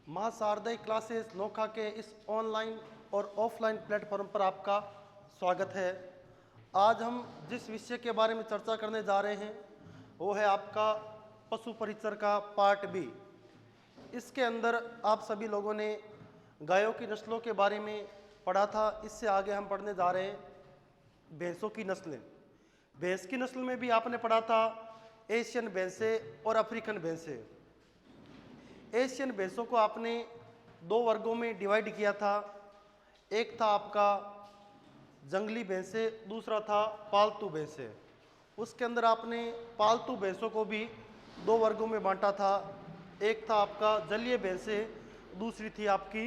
माँ शारदा क्लासेस नोखा के इस ऑनलाइन और ऑफलाइन प्लेटफॉर्म पर आपका स्वागत है। आज हम जिस विषय के बारे में चर्चा करने जा रहे हैं वो है आपका पशु परिचर का पार्ट बी। इसके अंदर आप सभी लोगों ने गायों की नस्लों के बारे में पढ़ा था। इससे आगे हम पढ़ने जा रहे हैं भैंसों की नस्लें। भैंस की नस्ल में भी आपने पढ़ा था एशियन भैंसे और अफ्रीकन भैंसे। एशियन भैंसों को आपने दो वर्गों में डिवाइड किया था। एक था आपका जंगली भैंसे, दूसरा था पालतू भैंसे। उसके अंदर आपने पालतू भैंसों को भी दो वर्गों में बांटा था। एक था आपका जलीय भैंसे, दूसरी थी आपकी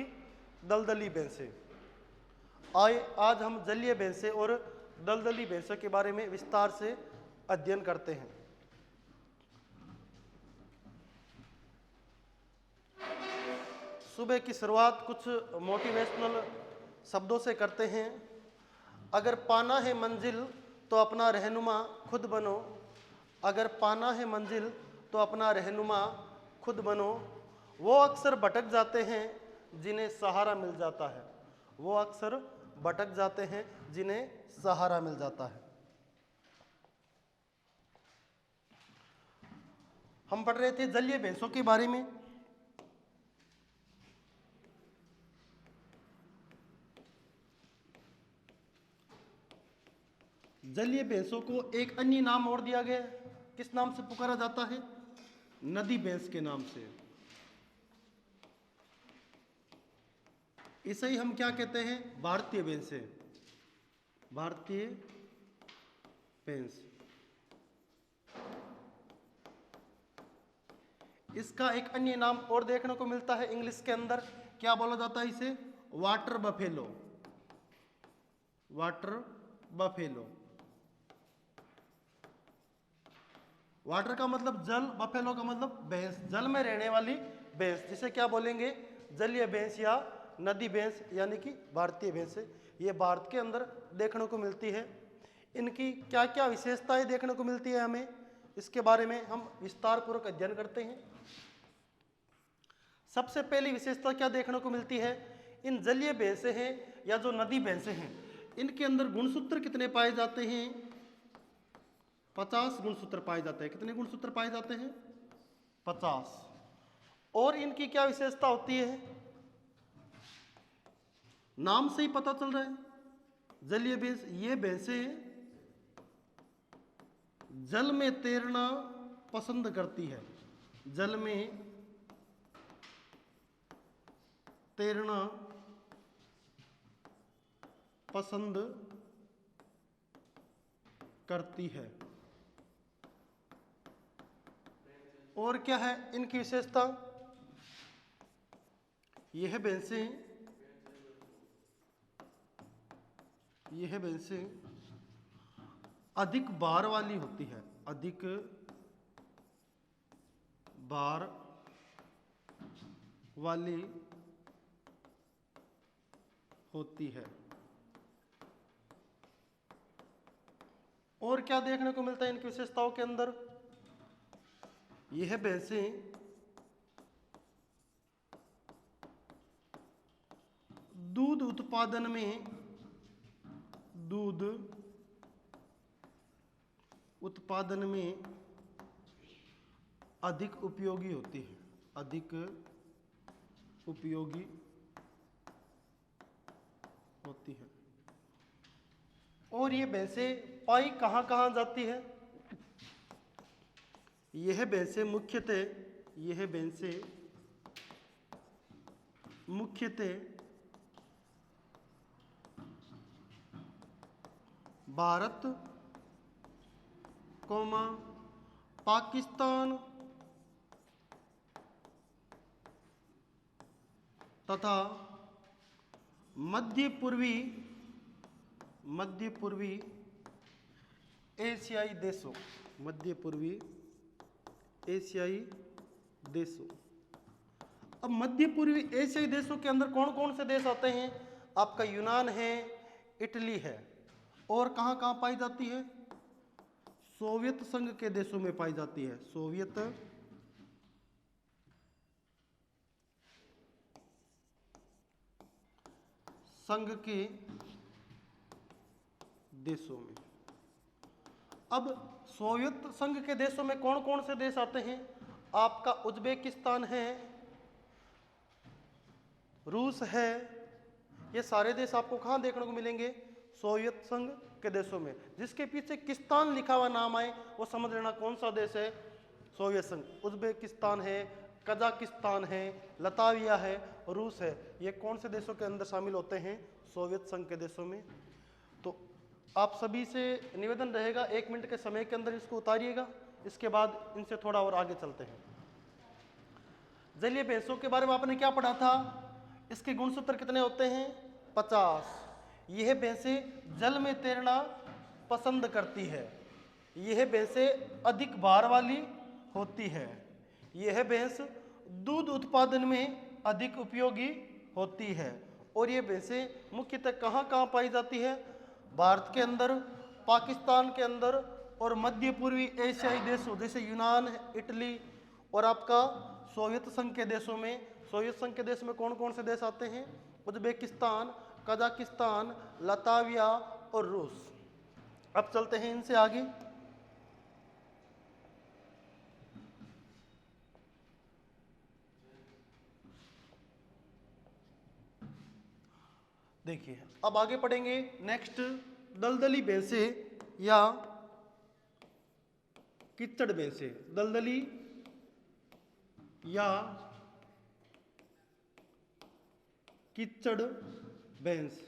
दलदली भैंसे। आज हम जलीय भैंसे और दलदली भैंसों के बारे में विस्तार से अध्ययन करते हैं। सुबह की शुरुआत कुछ मोटिवेशनल शब्दों से करते हैं। अगर पाना है मंजिल तो अपना रहनुमा खुद बनो। अगर पाना है मंजिल तो अपना रहनुमा खुद बनो। वो अक्सर भटक जाते हैं जिन्हें सहारा मिल जाता है। वो अक्सर भटक जाते हैं जिन्हें सहारा मिल जाता है। हम पढ़ रहे थे जलीय भैंसों के बारे में। जलीय भैंसों को एक अन्य नाम और दिया गया। किस नाम से पुकारा जाता है? नदी भैंस के नाम से। इसे ही हम क्या कहते हैं? भारतीय भैंसे। भारतीय भैंस। इसका एक अन्य नाम और देखने को मिलता है इंग्लिश के अंदर। क्या बोला जाता है इसे? Water buffalo. Water buffalo. Water का मतलब जल, बफेलो का मतलब भैंस, जल में रहने वाली भैंस, जिसे क्या बोलेंगे? जलीय भैंस या नदी भैंस, यानी कि भारतीय भैंस। ये भारत के अंदर देखने को मिलती है। इनकी क्या क्या विशेषताएं देखने को मिलती है हमें, इसके बारे में हम विस्तार पूर्वक अध्ययन करते हैं। सबसे पहली विशेषता क्या देखने को मिलती है? इन जलीय भैंसे हैं या जो नदी भैंसे हैं, इनके अंदर गुणसूत्र कितने पाए जाते हैं? 50 गुणसूत्र पाए जाते हैं। कितने गुणसूत्र पाए जाते हैं? 50। और इनकी क्या विशेषता होती है? नाम से ही पता चल रहा है, जलीय भैंस। ये भैंसे जल में तैरना पसंद करती है। जल में तैरना पसंद करती है। और क्या है इनकी विशेषता? यह भैंसें अधिक बार वाली होती है। अधिक बार वाली होती है। और क्या देखने को मिलता है इनकी विशेषताओं के अंदर? यह भैंसें दूध उत्पादन में अधिक उपयोगी होती है। अधिक उपयोगी होती है। और ये भैंसें पाई कहाँ कहाँ जाती है? यह भैंसें मुख्यतः भारत, पाकिस्तान तथा मध्य पूर्वी एशियाई देशों। अब मध्य पूर्वी एशियाई देशों के अंदर कौन कौन से देश आते हैं? आपका यूनान है, इटली है। और कहाँ कहाँ पाई जाती है? सोवियत संघ के देशों में पाई जाती है। सोवियत संघ के देशों में। अब सोवियत संघ के देशों में कौन कौन से देश आते हैं? आपका उज्बेकिस्तान है, रूस है, ये सारे देश आपको कहाँ देखने को मिलेंगे? सोवियत संघ के देशों में। जिसके पीछे किस्तान लिखा हुआ नाम आए वो समझ लेना कौन सा देश है? सोवियत संघ। उज्बेकिस्तान है, कजाकिस्तान है, लताविया है, रूस है, ये कौन से देशों के अंदर शामिल होते हैं? सोवियत संघ के देशों में। तो आप सभी से निवेदन रहेगा 1 मिनट के समय के अंदर इसको उतारिएगा, इसके बाद इनसे थोड़ा और आगे चलते हैं। जलीय भैंसों के बारे में आपने क्या पढ़ा था? इसके गुणसूत्र कितने होते हैं? 50। यह भैंसें जल में तैरना पसंद करती है। यह भैंसें अधिक भार वाली होती है। यह भैंस दूध उत्पादन में अधिक उपयोगी होती है। और ये भैंसें मुख्यतः कहाँ कहाँ पाई जाती है? भारत के अंदर, पाकिस्तान के अंदर और मध्य पूर्वी एशियाई देशों जैसे यूनान, इटली और आपका सोवियत संघ के देशों में। सोवियत संघ के देश में कौन कौन से देश आते हैं? उज्बेकिस्तान, कजाकिस्तान, लताविया और रूस। अब चलते हैं इनसे आगे। देखिए अब आगे पढ़ेंगे नेक्स्ट, दलदली भैंसें या कीचड़ भैंसें। दलदली या कीचड़ भैंस।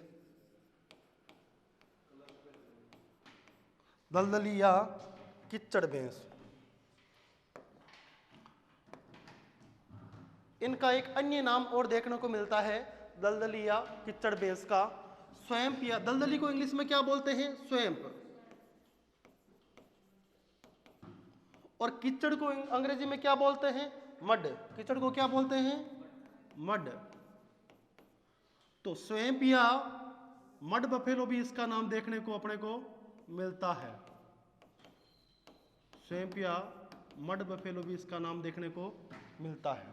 दलदली या कीचड़ भैंस, इनका एक अन्य नाम और देखने को मिलता है दलदली या कीचड़ भैंस का, स्वैम्प। या दलदली को इंग्लिश में क्या बोलते हैं? स्वैम्प। और कीचड़ को अंग्रेजी में क्या बोलते हैं? मड। कीचड़ को क्या बोलते हैं? मड। तो स्वैम्प या मड बफेलो भी इसका नाम देखने को अपने को मिलता है। स्वैम्प या मड बफेलो भी इसका नाम देखने को मिलता है।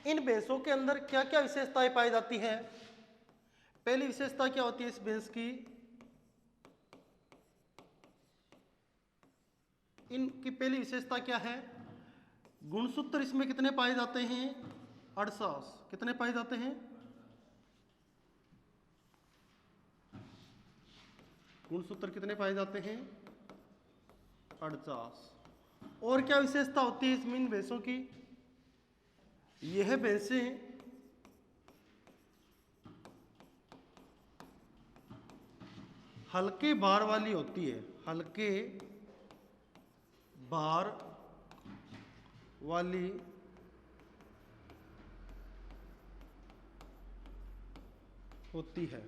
इन भैंसों के अंदर क्या क्या विशेषताएं पाई जाती है? पहली विशेषता क्या होती है इस भैंस की? इनकी पहली विशेषता क्या है? गुणसूत्र इसमें कितने पाए जाते हैं? 68। कितने पाए जाते हैं? गुणसूत्र कितने पाए जाते हैं? 68। और क्या विशेषता होती है इसमें इन भैंसों की? यह भैंसें हल्के भार वाली होती है। हल्के भार वाली होती है।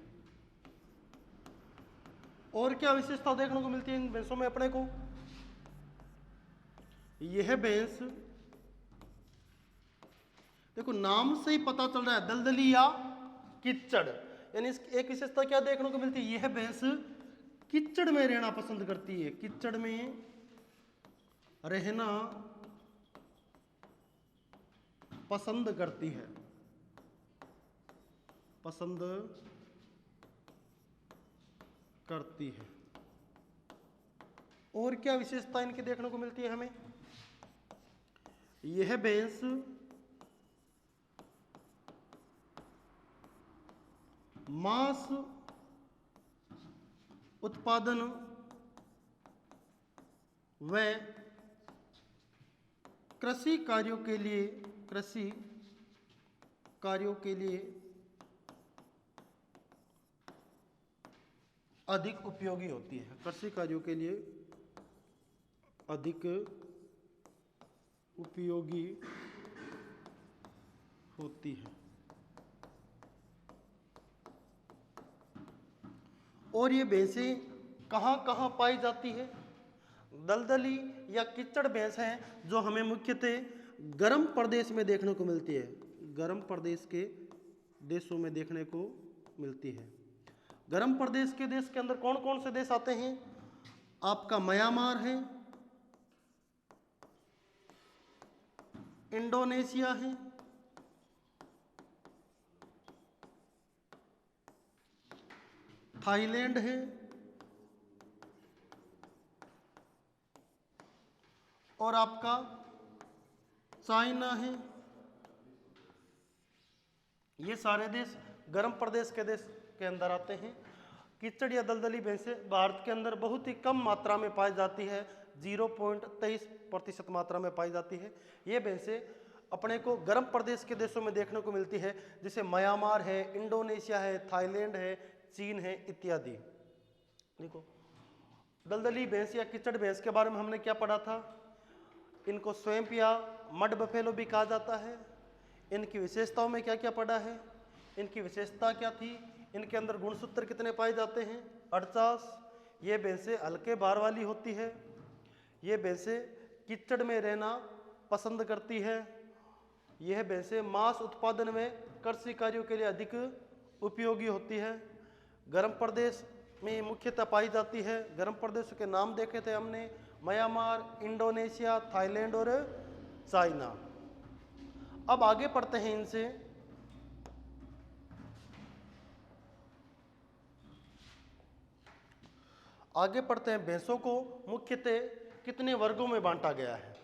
और क्या विशेषता देखने को मिलती है इन भैंसों में अपने को? यह भैंस, देखो नाम से ही पता चल रहा है दलदली या कीचड़, यानी इसकी एक विशेषता क्या देखने को मिलती है? यह भैंस कीचड़ में रहना पसंद करती है। कीचड़ में रहना पसंद करती है। पसंद करती है। और क्या विशेषता इनकी देखने को मिलती है हमें? यह भैंस मांस उत्पादन व कृषि कार्यों के लिए अधिक उपयोगी होती है। कृषि कार्यों के लिए अधिक उपयोगी होती है। और ये भैंसें कहाँ कहाँ पाई जाती है? दलदली या कीचड़ भैंस है जो हमें मुख्यतः गर्म प्रदेश में देखने को मिलती है। गर्म प्रदेश के देशों में देखने को मिलती है। गर्म प्रदेश के देश के अंदर कौन कौन से देश आते हैं? आपका म्यांमार है, इंडोनेशिया है, थाईलैंड है, और आपका चाइना है। ये सारे देश गर्म प्रदेश के देश के अंदर आते हैं। कीचड़ या दलदली भैंसें भारत के अंदर बहुत ही कम मात्रा में पाई जाती है, 0.23% मात्रा में पाई जाती है। ये भैंसें अपने को गर्म प्रदेश के देशों में देखने को मिलती है, जैसे म्यांमार है, इंडोनेशिया है, थाईलैंड है, चीन है इत्यादि। देखो, दलदली भैंस या कीचड़ भैंस के बारे में हमने क्या पढ़ा था? इनको स्वैम्प या मड बफेलो भी कहा जाता है। इनकी विशेषताओं में क्या क्या पढ़ा है? इनकी विशेषता क्या थी? इनके अंदर गुणसूत्र कितने पाए जाते हैं? 48। ये भैंसें हल्के भार वाली होती है। ये भैंसें कीचड़ में रहना पसंद करती है। यह भैंसें मांस उत्पादन में कृषि कार्यों के लिए अधिक उपयोगी होती है। गर्म प्रदेश में मुख्यतः पाई जाती है। गर्म प्रदेशों के नाम देखे थे हमने, म्यांमार, इंडोनेशिया, थाईलैंड और चाइना। अब आगे पढ़ते हैं इनसे। आगे पढ़ते हैं भैंसों को मुख्यतः कितने वर्गों में बांटा गया है।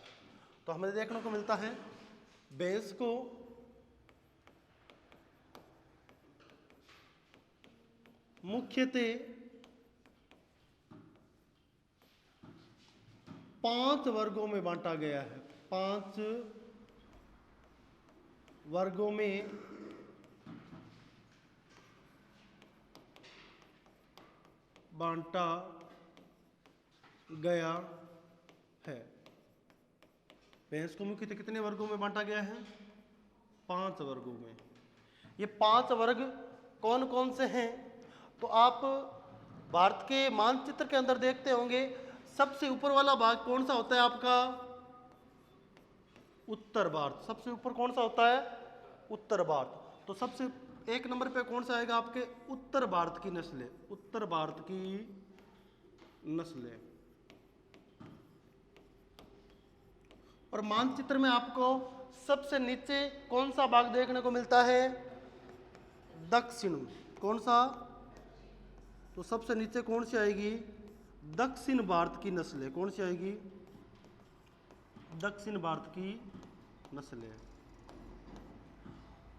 तो हमें देखने को मिलता है भैंस को मुख्यतः 5 वर्गों में बांटा गया है। 5 वर्गों में बांटा गया है। भैंस को मुख्यतः कितने वर्गों में बांटा गया है? 5 वर्गों में। ये 5 वर्ग कौन कौन से हैं? तो आप भारत के मानचित्र के अंदर देखते होंगे, सबसे ऊपर वाला भाग कौन सा होता है आपका? उत्तर भारत। सबसे ऊपर कौन सा होता है? उत्तर भारत। तो सबसे 1 नंबर पे कौन सा आएगा आपके? उत्तर भारत की नस्लें। उत्तर भारत की नस्लें। और मानचित्र में आपको सबसे नीचे कौन सा भाग देखने को मिलता है? दक्षिण। कौन सा? तो सबसे नीचे कौन सी आएगी? दक्षिण भारत की नस्लें। कौन सी आएगी? दक्षिण भारत की नस्लें।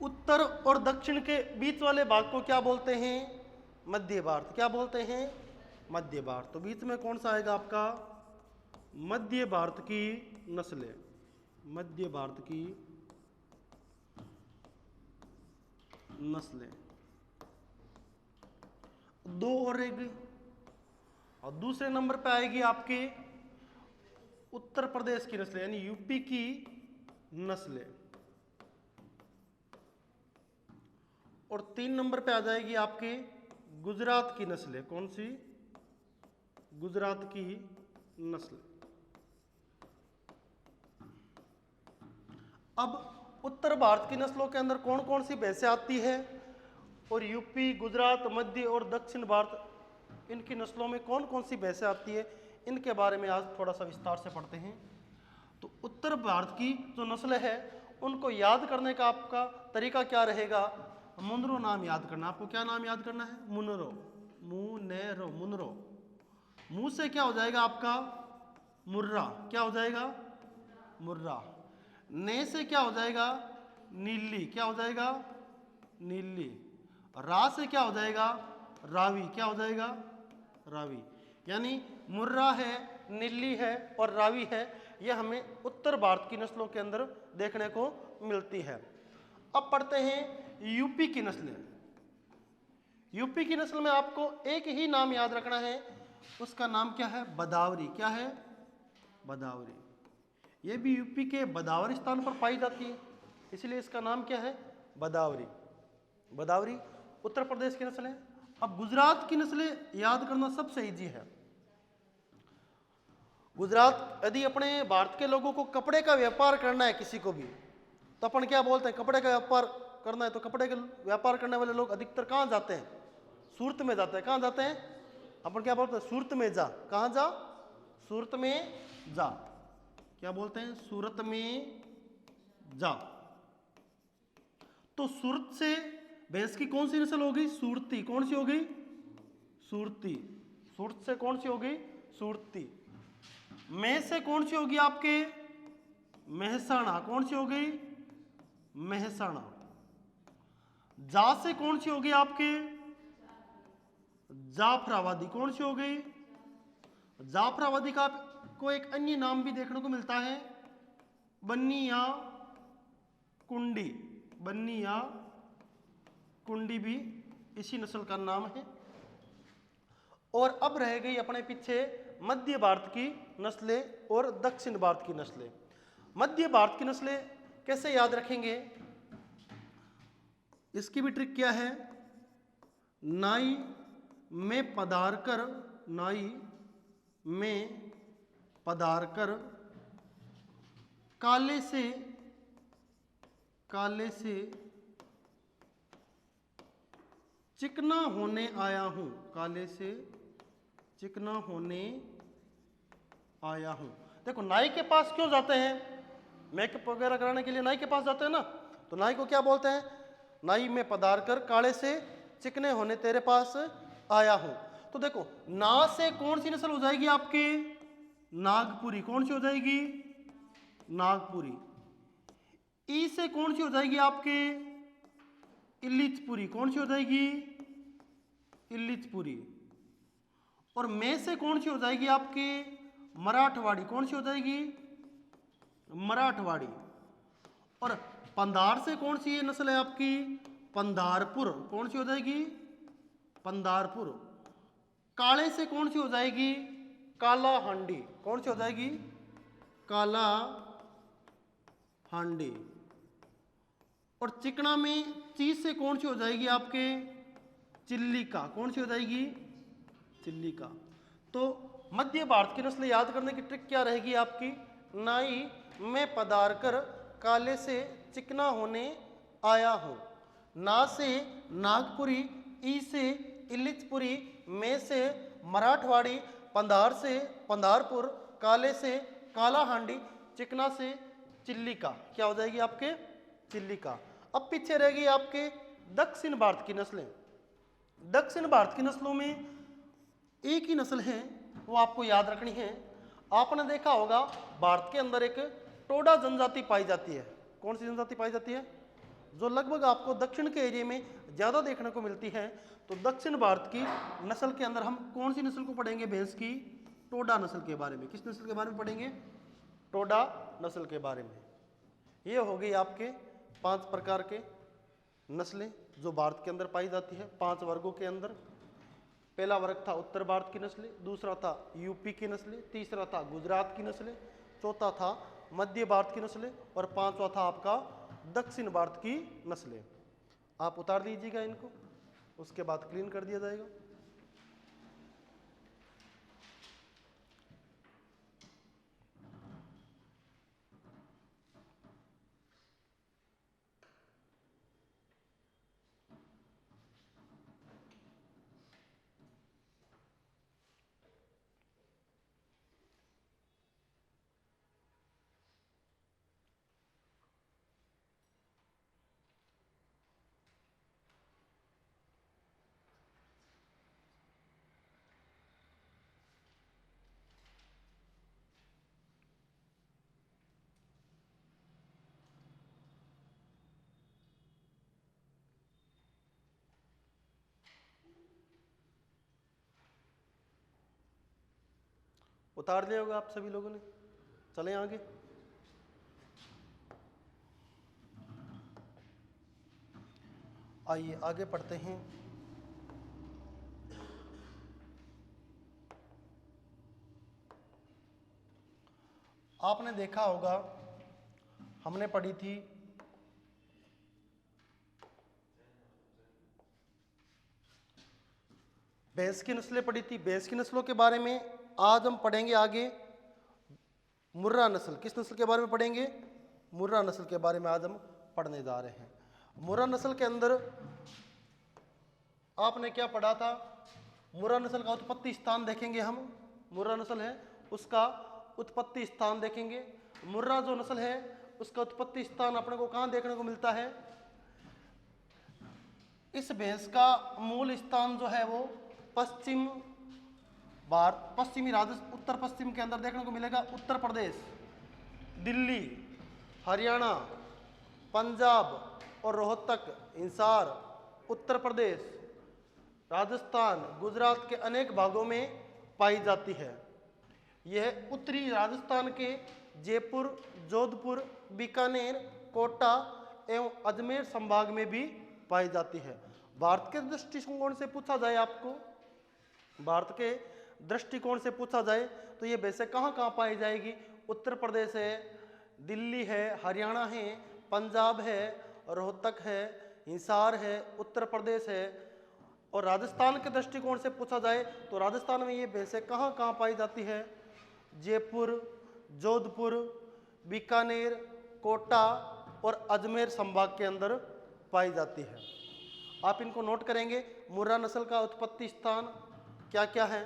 उत्तर और दक्षिण के बीच वाले भाग को क्या बोलते हैं? मध्य भारत। क्या बोलते हैं? मध्य भारत। तो बीच में कौन सा आएगा आपका? मध्य भारत की नस्लें। मध्य भारत की नस्लें। 2 और रह गई। और दूसरे नंबर पे आएगी आपकी उत्तर प्रदेश की नस्लें, यानी यूपी की नस्लें। और 3 नंबर पे आ जाएगी आपके गुजरात की नस्लें। कौन सी? गुजरात की नस्ल। अब उत्तर भारत की नस्लों के अंदर कौन कौन सी भैंसें आती है, और यूपी, गुजरात, मध्य और दक्षिण भारत, इनकी नस्लों में कौन कौन सी भैंसें आती है, इनके बारे में आज थोड़ा सा विस्तार से पढ़ते हैं। तो उत्तर भारत की जो नस्लें है उनको याद करने का आपका तरीका क्या रहेगा? मुनरो नाम याद करना। आपको क्या नाम याद करना है? मुनरो। मुनेरो, मुनरो। मुंह से क्या हो जाएगा आपका? मुर्रा। क्या हो जाएगा? मुर्रा। ने से क्या हो जाएगा? नीली। क्या हो जाएगा? नीली। रा से क्या हो जाएगा? रावी। क्या हो जाएगा? रावी। यानी मुर्रा है, नीली है और रावी है, यह हमें उत्तर भारत की नस्लों के अंदर देखने को मिलती है। अब पढ़ते हैं यूपी की नस्लें। यूपी की नस्ल में आपको एक ही नाम याद रखना है, उसका नाम क्या है? बदावरी। क्या है? बदावरी। ये भी यूपी के बदावरी स्थान पर पाई जाती है, इसलिए इसका नाम क्या है? बदावरी। बदावरी उत्तर प्रदेश की नस्ल है। अब गुजरात की नस्लें याद करना सबसे इजी है। गुजरात, यदि अपने भारत के लोगों को कपड़े का व्यापार करना है किसी को भी, तो अपन क्या बोलते हैं? कपड़े का व्यापार करना है तो कपड़े का व्यापार करने वाले लोग अधिकतर कहाँ जाते हैं? सूरत में जाते हैं। कहाँ जाते हैं? अपन क्या बोलते हैं? सूरत में जा। कहाँ जा? सूरत में जा। क्या बोलते हैं? सूरत में जा। तो सूरत से भैंस की कौन सी नस्ल हो गई? सूरती। कौन सी हो गई? सुरती, सुरत से कौन सी होगी? सुरती। में से कौन सी होगी आपके? मेहसाणा, कौन सी हो गई? मेहसाणा। जा से कौन सी होगी आपके? जाफराबादी, कौन सी हो गई? जाफराबादी का को एक अन्य नाम भी देखने को मिलता है, बन्नी या कुंडी। बन्नी या कुंडी भी इसी नस्ल का नाम है। और अब रह गई अपने पीछे मध्य भारत की नस्लें और दक्षिण भारत की नस्लें। मध्य भारत की नस्लें कैसे याद रखेंगे? इसकी भी ट्रिक क्या है? नाई में पधार कर, नाई में पधार कर काले से, काले से चिकना होने आया हूं, काले से चिकना होने आया हूं। देखो नाई के पास क्यों जाते हैं? मेकअप वगैरह कराने के लिए नाई के पास जाते हैं ना, तो नाई को क्या बोलते हैं? नाई में पधार कर काले से चिकने होने तेरे पास आया हूं। तो देखो ना से कौन सी नस्ल हो जाएगी आपके? नागपुरी, कौन सी हो जाएगी? नागपुरी। ई से कौन सी हो जाएगी आपके? इलिचपुरी, कौन सी हो जाएगी? इलिचपुरी। और में से कौन सी हो जाएगी आपके? मराठवाड़ी, कौन सी हो जाएगी? मराठवाड़ी। और पंधार से कौन सी ये नस्ल है आपकी? पंधारपुर, कौन सी हो जाएगी? पंधारपुर। काले से कौन सी हो जाएगी? काला हांडी, कौन सी हो जाएगी? काला हांडी। और चिकना में चीज से कौन सी हो जाएगी आपके? चिल्लिका, कौन सी हो जाएगी? चिल्लिका। तो मध्य भारत की नस्ल याद करने की ट्रिक क्या रहेगी आपकी? नाई में पधार कर काले से चिकना होने आया हूं। ना से नागपुरी, ई से इलिचपुरी, में से मराठवाड़ी, पंधार से पंधारपुर, काले से काला हांडी, चिकना से चिल्लिका। क्या हो जाएगी आपके? चिल्लिका। अब पीछे रहेगी आपके दक्षिण भारत की नस्लें। दक्षिण भारत की नस्लों में एक ही नस्ल है, वो आपको याद रखनी है। आपने देखा होगा भारत के अंदर एक टोडा जनजाति पाई जाती है। कौन सी जनजाति पाई जाती है? जो लगभग आपको दक्षिण के एरिया में ज़्यादा देखने को मिलती है। तो दक्षिण भारत की नस्ल के अंदर हम कौन सी नस्ल को पढ़ेंगे भैंस की? टोडा नस्ल के बारे में। किस नस्ल के बारे में पढ़ेंगे? टोडा नस्ल के बारे में। ये हो गई आपके 5 प्रकार के नस्लें जो भारत के अंदर पाई जाती है, 5 वर्गों के अंदर। पहला वर्ग था उत्तर भारत की नस्लें, दूसरा था यूपी की नस्लें, तीसरा था गुजरात की नस्लें, चौथा था मध्य भारत की नस्लें और 5वां था आपका दक्षिण भारत की नस्लें। आप उतार दीजिएगा इनको, उसके बाद क्लीन कर दिया जाएगा। उतार दिया होगा आप सभी लोगों ने। चलें आगे। आइए आगे पढ़ते हैं। आपने देखा होगा हमने पढ़ी थी भैंस की नस्लें पढ़ी थी। भैंस की नस्लों के बारे में आज हम पढ़ेंगे आगे मुर्रा नस्ल। किस नस्ल के बारे में पढ़ेंगे? मुर्रा नस्ल के बारे में आज हम पढ़ने जा रहे हैं। मुर्रा नस्ल के अंदर आपने क्या पढ़ा था? मुर्रा नस्ल का उत्पत्ति स्थान देखेंगे हम। मुर्रा नस्ल है उसका उत्पत्ति स्थान देखेंगे। मुर्रा जो नस्ल है उसका उत्पत्ति स्थान अपने को कहाँ देखने को मिलता है? इस भैंस का मूल स्थान जो है वो पश्चिम भारत, पश्चिमी राजस्थान, उत्तर पश्चिम के अंदर देखने को मिलेगा उत्तर प्रदेश, दिल्ली, हरियाणा, पंजाब और रोहतक, हिसार, उत्तर प्रदेश, राजस्थान, गुजरात के अनेक भागों में पाई जाती है। यह उत्तरी राजस्थान के जयपुर, जोधपुर, बीकानेर, कोटा एवं अजमेर संभाग में भी पाई जाती है। भारत के दृष्टिकोण से पूछा जाए आपको, भारत के दृष्टिकोण से पूछा जाए तो ये भैंसें कहाँ कहाँ पाई जाएगी? उत्तर प्रदेश है, दिल्ली है, हरियाणा है, पंजाब है, रोहतक है, हिसार है, उत्तर प्रदेश है। और राजस्थान के दृष्टिकोण से पूछा जाए तो राजस्थान में ये भैंसें कहाँ कहाँ पाई जाती है? जयपुर, जोधपुर, बीकानेर, कोटा और अजमेर संभाग के अंदर पाई जाती है। आप इनको नोट करेंगे। मुर्रा नस्ल का उत्पत्ति स्थान क्या क्या है?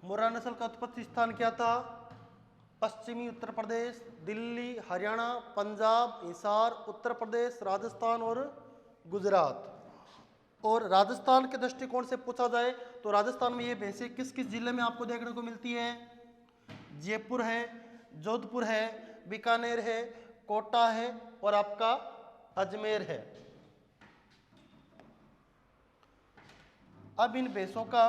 मुर्रा नस्ल का उत्पत्ति स्थान क्या था? पश्चिमी उत्तर प्रदेश, दिल्ली, हरियाणा, पंजाब, हिसार, उत्तर प्रदेश, राजस्थान और गुजरात। और राजस्थान के दृष्टिकोण से पूछा जाए तो राजस्थान में ये भैंसें किस किस जिले में आपको देखने को मिलती है? जयपुर है, जोधपुर है, बीकानेर है, कोटा है और आपका अजमेर है। अब इन भैंसों का,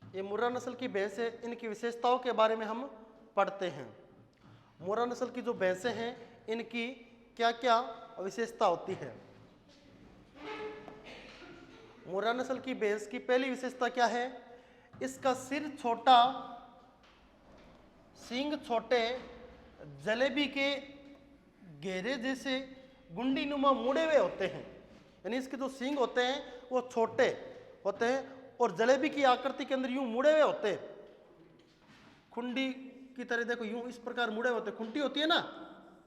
ये मुर्रा नस्ल की भैंस है, इनकी विशेषताओं के बारे में हम पढ़ते हैं। मुर्रा नस्ल की जो भैंसें हैं इनकी क्या क्या विशेषता होती है? मुर्रा नस्ल की भैंस की पहली विशेषता क्या है? इसका सिर छोटा, सींग छोटे, जलेबी के घेरे जैसे गुंडी नुमा मुड़े हुए होते हैं। यानी इसके जो सींग होते हैं वो छोटे होते हैं और जलेबी की आकृति के अंदर यूं मुड़े हुए होते हैं, खुंडी की तरह। देखो यूं इस प्रकार मुड़े होते हैं, खुंटी होती है ना,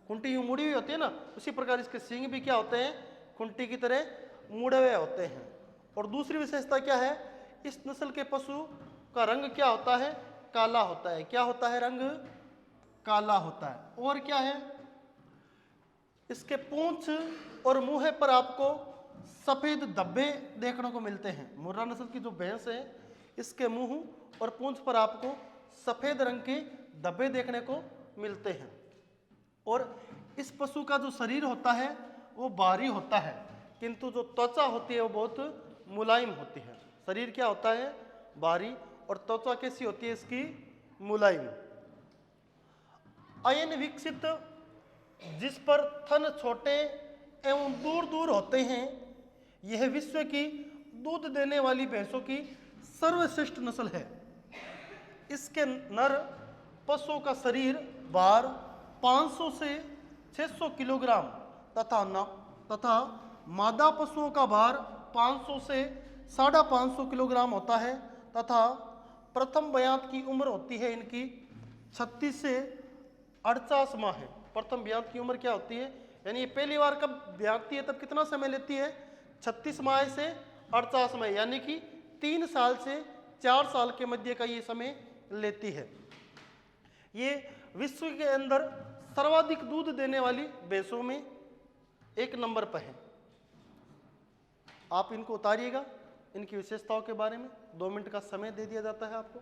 खुंटी यूं मुड़ी हुई होती है ना, उसी प्रकार इसके सींग भी क्या होते हैं? खुंटी की तरह मुड़े हुए होते हैं। और दूसरी विशेषता क्या है? इस नस्ल के पशु का रंग क्या होता है? काला होता है। क्या होता है? रंग काला होता है। और क्या है? इसके पूंछ और मुंह पर आपको सफेद धब्बे देखने को मिलते हैं। मुर्रा नस्ल की जो भैंस है इसके मुंह और पूंछ पर आपको सफेद रंग के धब्बे देखने को मिलते हैं। और इस पशु का जो शरीर होता है वो भारी होता है, किंतु जो त्वचा होती है वो बहुत मुलायम होती है। शरीर क्या होता है? भारी, और त्वचा कैसी होती है इसकी? मुलायम। अयन विकसित, जिस पर थन छोटे एवं दूर दूर होते हैं, यह विश्व की दूध देने वाली भैंसों की सर्वश्रेष्ठ नस्ल है। इसके नर पशुओं का शरीर भार 500 से 600 किलोग्राम तथा मादा पशुओं का भार 500 से 550 किलोग्राम होता है तथा प्रथम ब्यात की उम्र होती है इनकी 36 से 48 माह है। प्रथम ब्यात की उम्र क्या होती है? यानी ये पहली बार कब ब्यातती है तब कितना समय लेती है? 36 माह से 48 माह, यानी कि 3 साल से 4 साल के मध्य का ये समय लेती है। ये विश्व के अंदर सर्वाधिक दूध देने वाली भैंसों में 1 नंबर पर है। आप इनको उतारिएगा, इनकी विशेषताओं के बारे में 2 मिनट का समय दे दिया जाता है आपको।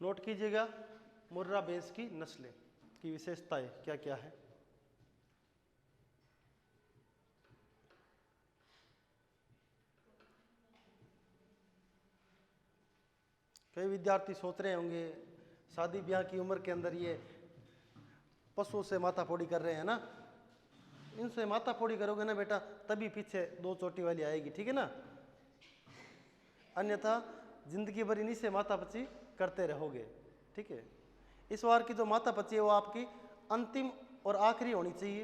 नोट कीजिएगा मुर्रा भैंस की नस्लें की विशेषताएं क्या क्या है। कई विद्यार्थी सोच रहे होंगे शादी ब्याह की उम्र के अंदर ये पशुओं से माथाफोड़ी कर रहे हैं ना, इनसे माथाफोड़ी करोगे ना बेटा तभी पीछे 2 चोटी वाली आएगी, ठीक है ना, अन्यथा जिंदगी भर इन्हीं से माथापच्ची करते रहोगे, ठीक है। इस बार की जो माथापच्ची है वो आपकी अंतिम और आखिरी होनी चाहिए।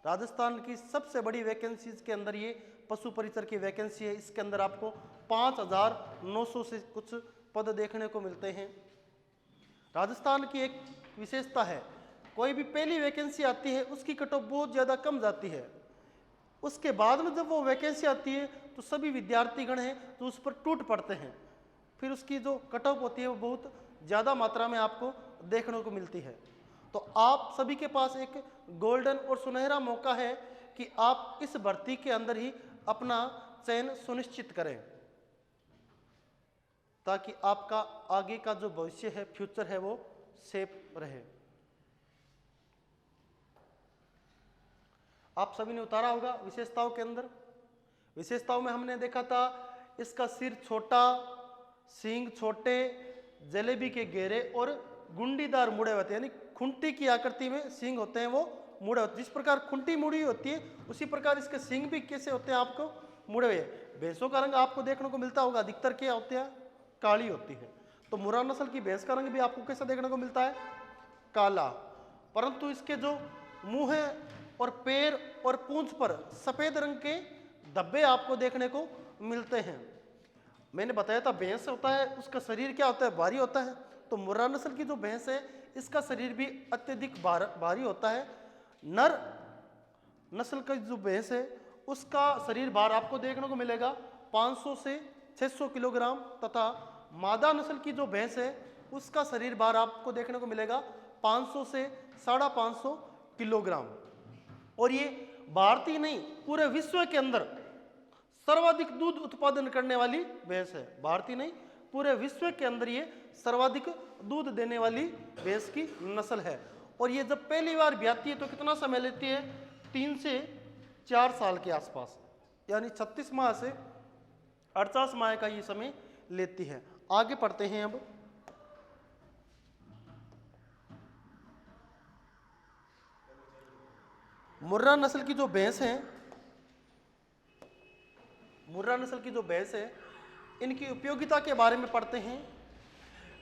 राजस्थान की सबसे बड़ी वैकेंसीज के अंदर ये पशु परिचर की वैकेंसी है। इसके अंदर आपको 5,900 से कुछ पद देखने को मिलते हैं। राजस्थान की एक विशेषता है, कोई भी पहली वैकेंसी आती है उसकी कट ऑफ बहुत ज़्यादा कम जाती है, उसके बाद में जब वो वैकेंसी आती है तो सभी विद्यार्थीगण हैं तो उस पर टूट पड़ते हैं, फिर उसकी जो कट ऑफ होती है वो बहुत ज़्यादा मात्रा में आपको देखने को मिलती है। तो आप सभी के पास एक गोल्डन और सुनहरा मौका है कि आप इस भर्ती के अंदर ही अपना चयन सुनिश्चित करें, ताकि आपका आगे का जो भविष्य है, फ्यूचर है, वो सेफ रहे। आप सभी ने उतारा होगा विशेषताओं के अंदर। विशेषताओं में हमने देखा था इसका सिर छोटा, सींग छोटे, जलेबी के घेरे और गुंडीदार मुड़े होते हैं, यानी खुंटी की आकृति में सींग होते हैं, वो मुड़े होते हैं। जिस प्रकार खुंटी मुड़ी होती है उसी प्रकार इसके सींग भी कैसे होते हैं, आपको मुड़े हुए। भैंसों का रंग आपको देखने को मिलता होगा, अधिकतर क्या होते हैं, काली होती है। तो मुर्रा नस्ल की भैंस का रंग भी आपको कैसा देखने को मिलता है, काला, परंतु इसके जो मुंह है और पैर और पूंछ पर सफेद रंग के धब्बे आपको देखने को मिलते हैं। मैंने बताया था भैंस होता है उसका शरीर क्या होता है, भारी होता है। तो मुर्रा नस्ल की जो भैंस है इसका शरीर भी अत्यधिक भारी होता है। नर नस्ल का जो भैंस है उसका शरीर भार आपको देखने को मिलेगा 500 से 600 किलोग्राम, तथा मादा नस्ल की जो भैंस है उसका शरीर भार आपको देखने को मिलेगा 500 से 550 किलोग्राम। और ये भारतीय नहीं, पूरे विश्व के अंदर सर्वाधिक दूध उत्पादन करने वाली भैंस है। भारतीय नहीं, पूरे विश्व के अंदर ये सर्वाधिक दूध देने वाली भैंस की नस्ल है। और ये जब पहली बार ब्याती है तो कितना समय लेती है, 3 से 4 साल के आसपास, यानी 36 माह से 48 माह का ये समय लेती है। आगे पढ़ते हैं अब। मुर्रा नस्ल की जो भैंस है, मुर्रा नस्ल की जो भैंस है, इनकी उपयोगिता के बारे में पढ़ते हैं।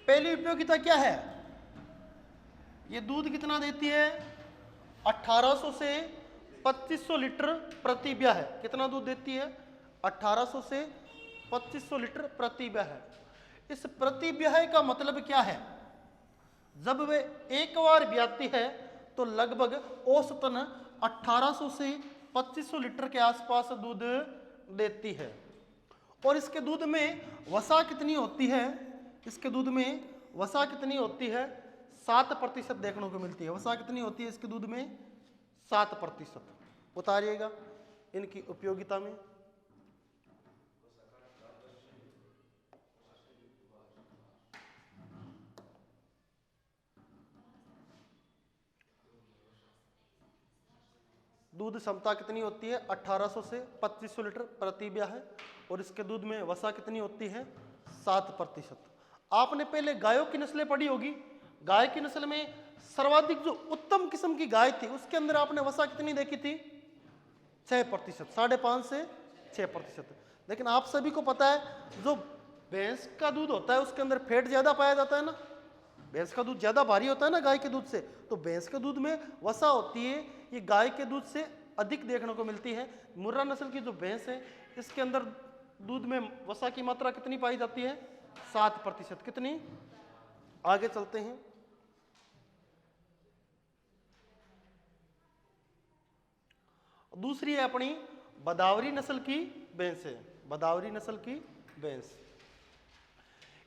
पहली उपयोगिता क्या है, ये दूध कितना देती है, 1800 से 2500 लीटर प्रति ब्याह है। कितना दूध देती है, 1800 से 2500 लीटर प्रति ब्याह है। इस प्रति ब्याह का मतलब क्या है, जब वे एक बार ब्याती है तो लगभग औसतन 1800 से 2500 लीटर के आसपास दूध देती है। और इसके दूध में वसा कितनी होती है, इसके दूध में वसा कितनी होती है, 7% देखने को मिलती है। वसा कितनी होती है इसके दूध में, 7%। उतारिएगा इनकी उपयोगिता में। दूध क्षमता कितनी होती है, 1800 से 2500 लीटर प्रति ब्याह है। और इसके दूध में वसा कितनी होती है, 7%। आपने पहले गायों की नस्लें पढ़ी होगी। गाय की नस्ल में सर्वाधिक जो उत्तम किस्म की गाय थी उसके अंदर आपने वसा कितनी देखी थी, 6%, 5.5 से 6%। लेकिन आप सभी को पता है जो भैंस का दूध होता है उसके अंदर फैट ज्यादा पाया जाता है ना, भैंस का दूध ज्यादा भारी होता है ना गाय के दूध से, तो भैंस के दूध में वसा होती है, ये गाय के दूध से अधिक देखने को मिलती है। मुर्रा नस्ल की जो भैंस है इसके अंदर दूध में वसा की मात्रा कितनी पाई जाती है, 7%। कितनी, आगे चलते हैं। दूसरी है अपनी बदावरी नस्ल की भैंस है, बदावरी नस्ल की भैंस।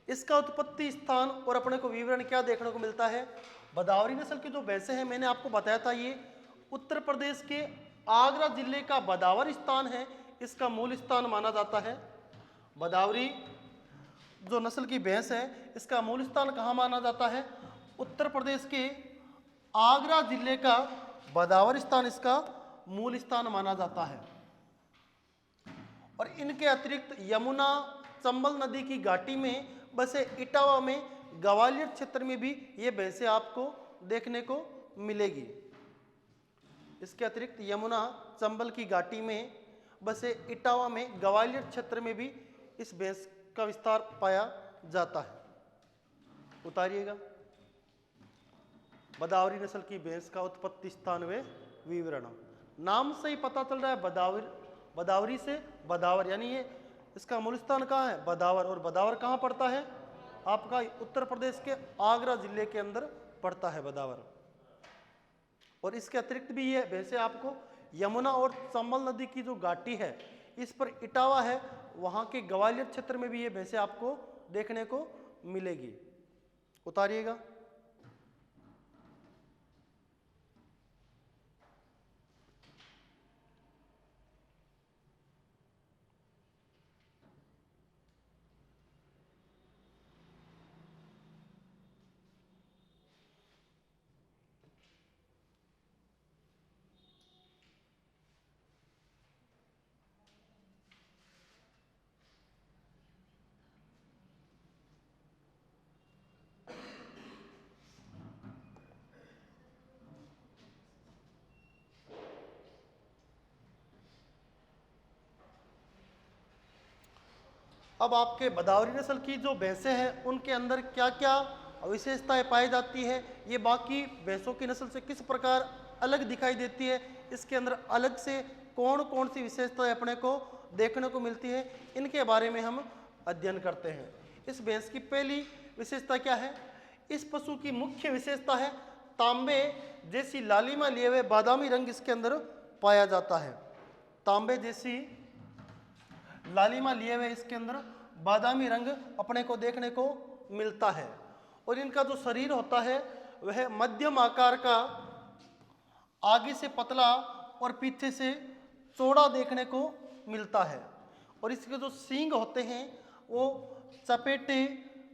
इसका उत्पत्ति स्थान और अपने को विवरण क्या देखने को मिलता है। बदावरी नस्ल की जो भैंसें हैं, मैंने आपको बताया था ये उत्तर प्रदेश के आगरा जिले का बदावर स्थान है, इसका मूल स्थान माना जाता है। बदावरी जो नस्ल की भैंस है इसका मूल स्थान कहाँ माना जाता है? उत्तर प्रदेश के आगरा जिले का बदावर स्थान इसका मूल स्थान माना जाता है। और इनके अतिरिक्त यमुना चंबल नदी की घाटी में बसे इटावा में ग्वालियर क्षेत्र में भी ये भैंसें आपको देखने को मिलेगी। इसके अतिरिक्त यमुना चंबल की घाटी में बसे इटावा में ग्वालियर क्षेत्र में भी इस भैंस का विस्तार पाया जाता है। उतारिएगा। बदावरी नस्ल की भैंस का उत्पत्ति स्थान व विवरण। नाम से ही पता चल रहा है बदावरी से बदावर, यानी ये इसका मूल स्थान कहाँ है? बदावर। और बदावर कहाँ पड़ता है? आपका उत्तर प्रदेश के आगरा जिले के अंदर पड़ता है बदावर। और इसके अतिरिक्त भी ये भैंसे आपको यमुना और चंबल नदी की जो घाटी है इस पर इटावा है, वहाँ के ग्वालियर क्षेत्र में भी ये भैंसे आपको देखने को मिलेगी। उतारिएगा। अब आपके बदावरी नस्ल की जो भैंसें हैं उनके अंदर क्या क्या विशेषताएं पाई जाती है, ये बाकी भैंसों की नस्ल से किस प्रकार अलग दिखाई देती है, इसके अंदर अलग से कौन कौन सी विशेषताएं अपने को देखने को मिलती है, इनके बारे में हम अध्ययन करते हैं। इस भैंस की पहली विशेषता क्या है? इस पशु की मुख्य विशेषता है तांबे जैसी लालिमा लिए हुए बादामी रंग इसके अंदर पाया जाता है। तांबे जैसी लालिमा लिए हुए इसके अंदर बादामी रंग अपने को देखने को मिलता है। और इनका जो शरीर होता है वह मध्यम आकार का, आगे से पतला और पीछे से चौड़ा देखने को मिलता है। और इसके जो सींग होते हैं वो चपेटे,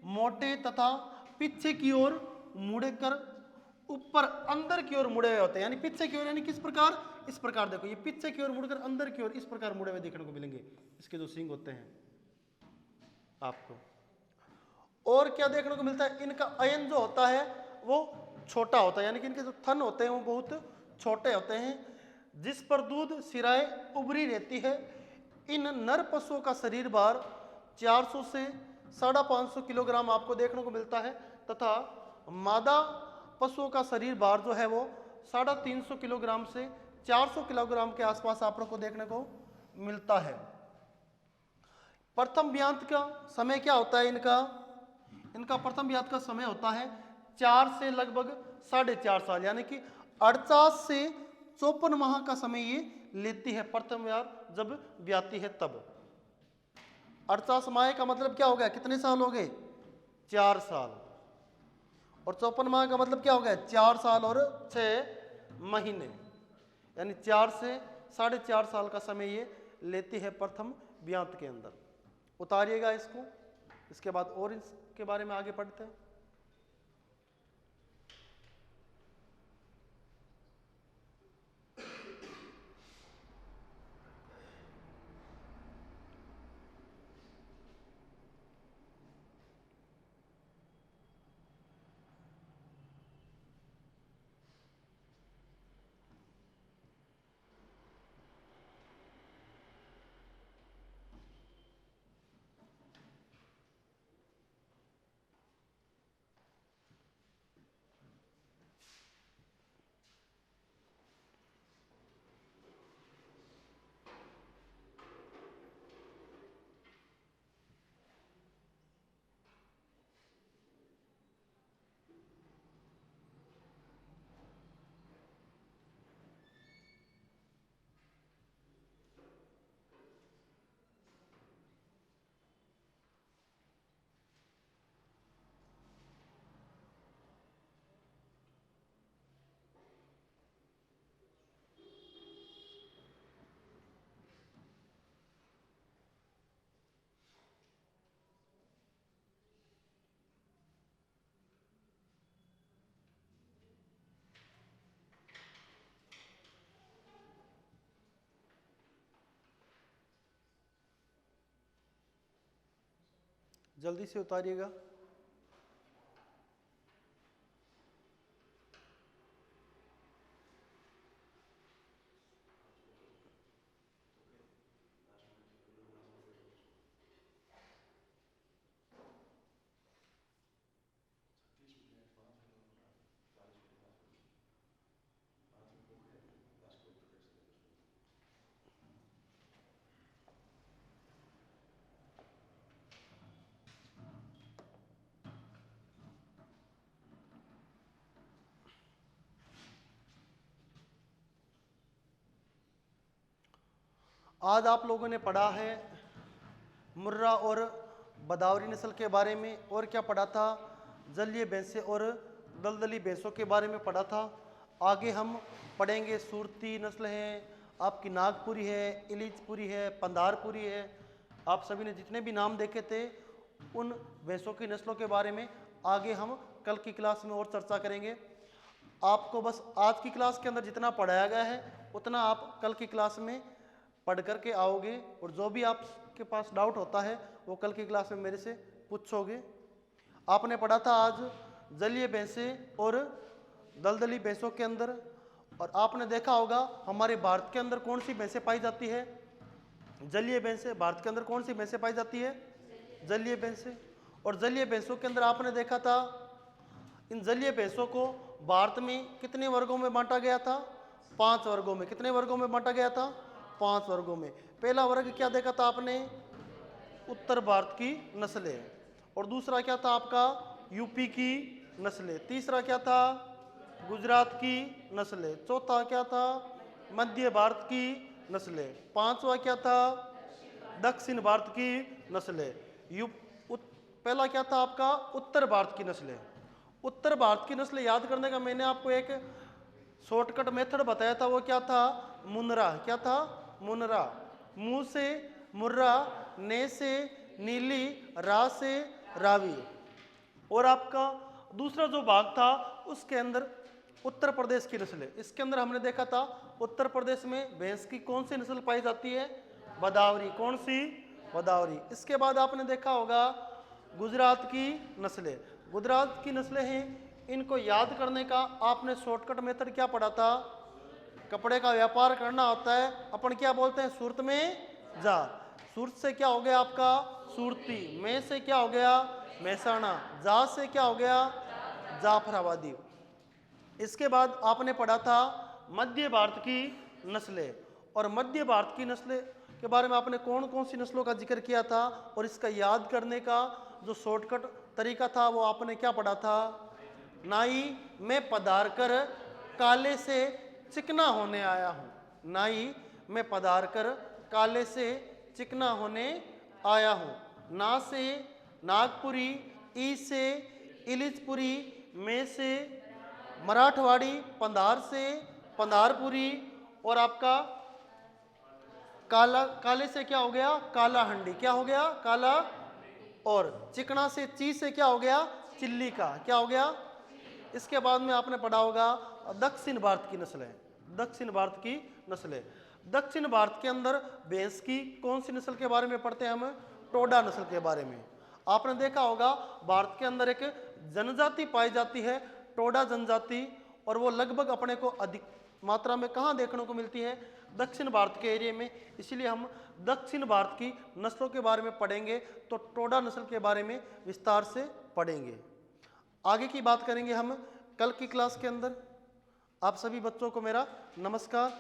मोटे तथा पीछे की ओर मुड़े कर ऊपर अंदर की ओर मुड़े हुए होते हैं। यानी पीछे की ओर, यानी किस प्रकार? इस प्रकार देखो, ये पीछे की ओर मुड़कर अंदर की ओर इस प्रकार मुड़े हुए देखने को मिलेंगे इसके जो सींग होते हैं आपको। और क्या देखने को मिलता है? इनका अयन जो होता है वो छोटा होता है, यानी कि इनके जो थन होते हैं वो बहुत छोटे होते हैं, जिस पर दूध सिराए उभरी रहती है। इन नर पशुओं का शरीर भार 400 से 550 किलोग्राम आपको देखने को मिलता है, तथा मादा पशुओं का शरीर भार जो है वो 350 किलोग्राम से 400 किलोग्राम के आसपास आप लोग को देखने को मिलता है। प्रथम ब्यात का समय क्या होता है इनका प्रथम ब्यात का समय होता है 4 से लगभग 4.5 साल, यानी कि 48 से 54 माह का समय ये लेती है प्रथम ब्यात जब ब्याती है तब। 48 माह का मतलब क्या हो गया? कितने साल हो गए? 4 साल। और 54 माह का मतलब क्या हो गया? 4 साल और 6 महीने, यानी 4 से 4.5 साल का समय ये लेती है प्रथम ब्यात के अंदर। उतारिएगा इसको। इसके बाद और इसके बारे में आगे पढ़ते हैं। जल्दी से उतारिएगा। आज आप लोगों ने पढ़ा है मुर्रा और बदावरी नस्ल के बारे में, और क्या पढ़ा था, जलीय भैंसे और दलदली भैंसों के बारे में पढ़ा था। आगे हम पढ़ेंगे सूरती नस्ल है, आपकी नागपुरी है, इलिजपुरी है, पंधारपुरी है। आप सभी ने जितने भी नाम देखे थे उन भैंसों की नस्लों के बारे में आगे हम कल की क्लास में और चर्चा करेंगे। आपको बस आज की क्लास के अंदर जितना पढ़ाया गया है उतना आप कल की क्लास में पढ़ करके आओगे, और जो भी आपके पास डाउट होता है वो कल की क्लास में मेरे से पूछोगे। आपने पढ़ा था आज जलीय भैंसे और दलदली भैंसों के अंदर, और आपने देखा होगा हमारे भारत के अंदर कौन सी भैंसें पाई जाती है, जलीय भैंसे। भारत के अंदर कौन सी भैंसें पाई जाती है, जलीय भैंसे। और जलीय भैंसों के अंदर आपने देखा था इन जलीय भैंसों को भारत में कितने वर्गों में बांटा गया था, 5 वर्गों में। कितने वर्गों में बांटा गया था, 5 वर्गों में। पहला वर्ग क्या देखा था आपने, उत्तर भारत की नस्लें, और दूसरा क्या था आपका यूपी की नस्लें, तीसरा क्या था गुजरात की नस्लें, चौथा क्या था मध्य भारत की नस्लें, पांचवा क्या था दक्षिण भारत की नस्लें। पहला क्या था आपका उत्तर भारत की नस्लें। उत्तर भारत की नस्लें याद करने का मैंने आपको एक शॉर्टकट मेथड बताया था, वो क्या था मुनरा। क्या था मुनरा। मुंह से मुर्रा, ने से नीली, रा से रावी। और आपका दूसरा जो भाग था उसके अंदर उत्तर प्रदेश की नस्लें। इसके अंदर हमने देखा था उत्तर प्रदेश में भैंस की कौन सी नस्ल पाई जाती है, बदावरी। कौन सी, बदावरी। इसके बाद आपने देखा होगा गुजरात की नस्लें। गुजरात की नस्लें हैं, इनको याद करने का आपने शॉर्टकट मेथड क्या पढ़ा था, कपड़े का व्यापार करना होता है अपन क्या बोलते हैं सूरत में जा। सूरत से क्या हो गया आपका सूरती, में से क्या हो गया महसाणा, जा से क्या हो गया जाफराबादी। इसके बाद आपने पढ़ा था मध्य भारत की नस्लें, और मध्य भारत की नस्लें के बारे में आपने कौन कौन सी नस्लों का जिक्र किया था, और इसका याद करने का जो शॉर्टकट तरीका था वो आपने क्या पढ़ा था, नाई मैं पधार कर काले से चिकना होने आया हूँ। नाई मैं पधार कर काले से चिकना होने आया हूँ। ना से नागपुरी, ई से इलिजपुरी, में से मराठवाड़ी, पंधार से पंधारपुरी, और आपका काला, काले से क्या हो गया काला हंडी। क्या हो गया काला, और चिकना से ची से क्या हो गया चिल्ली का। क्या हो गया। इसके बाद में आपने पढ़ा होगा दक्षिण भारत की नस्लें। दक्षिण भारत की नस्लें, दक्षिण भारत के अंदर भैंस की कौन सी नस्ल के बारे में पढ़ते हैं हम, टोडा नस्ल के बारे में। आपने देखा होगा भारत के अंदर एक जनजाति पाई जाती है टोडा जनजाति, और वो लगभग अपने को अधिक मात्रा में कहाँ देखने को मिलती है, दक्षिण भारत के एरिया में। इसीलिए हम दक्षिण भारत की नस्लों के बारे में पढ़ेंगे तो टोडा नस्ल के बारे में विस्तार से पढ़ेंगे। आगे की बात करेंगे हम कल की क्लास के अंदर। आप सभी बच्चों को मेरा नमस्कार।